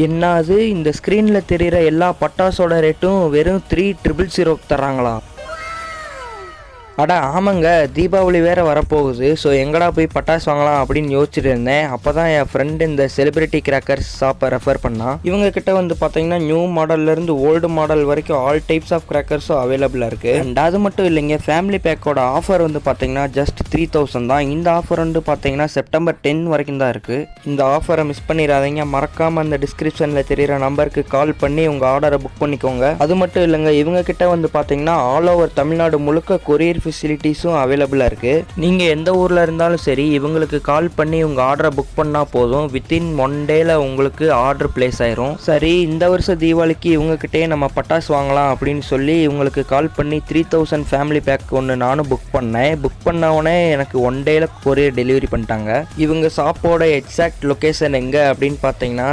என்ன அது இந்த ஸ்க்ரீனில் தெரிகிற எல்லா பட்டாசோட ரேட்டும் வெறும் 3000 தர்றாங்களா? அடா ஆமாங்க, தீபாவளி வேறு வரப்போகுது. ஸோ எங்கடா போய் பட்டாசு வாங்கலாம் அப்படின்னு யோசிச்சுட்டு இருந்தேன். அப்போ தான் என் ஃப்ரெண்டு இந்த செலிபிரிட்டி கிராக்கர்ஸ் ஷாப்பை ரெஃபர் பண்ணான். இவங்க கிட்ட வந்து பார்த்தீங்கன்னா நியூ மாடல்லேருந்து ஓல்டு மாடல் வரைக்கும் ஆல் டைப்ஸ் ஆஃப் கிராக்கர்ஸும் அவைலபிளாக இருக்குது. அண்ட் அது மட்டும் இல்லைங்க, ஃபேமிலி பேக்கோட ஆஃபர் வந்து பார்த்தீங்கன்னா ஜஸ்ட் 3000 தான். இந்த ஆஃபர் வந்து பார்த்தீங்கன்னா செப்டம்பர் 10 வரைக்கும் தான் இருக்குது. இந்த ஆஃபரை மிஸ் பண்ணிடாதீங்க. மறக்காமல் அந்த டிஸ்கிரிப்ஷனில் தெரிகிற நம்பருக்கு கால் பண்ணி உங்கள் ஆர்டரை புக் பண்ணிக்கோங்க. அது மட்டும் இல்லைங்க, இவங்க கிட்ட வந்து பார்த்தீங்கன்னா ஆல் ஓவர் தமிழ்நாடு முழுக்க கொரியர் ஃபெசிலிட்டிஸும் அவைலபிளாக இருக்குது. நீங்கள் எந்த ஊரில் இருந்தாலும் சரி, இவங்களுக்கு கால் பண்ணி உங்கள் ஆர்டரை புக் பண்ணால் போதும். வித்தின் 1 டேயில் உங்களுக்கு ஆர்டர் பிளேஸ் ஆயிரும். சரி, இந்த வருஷம் தீபாவளிக்கு இவங்ககிட்டே நம்ம பட்டாசு வாங்கலாம் அப்படின்னு சொல்லி இவங்களுக்கு கால் பண்ணி 3000 ஃபேமிலி பேக் ஒன்று நானும் புக் பண்ணேன். புக் பண்ணவுடனே எனக்கு 1 டேயில் கொரியர் டெலிவரி பண்ணிட்டாங்க. இவங்க ஷாப்போட எக்ஸாக்ட் லொக்கேஷன் எங்கே அப்படின்னு பார்த்தீங்கன்னா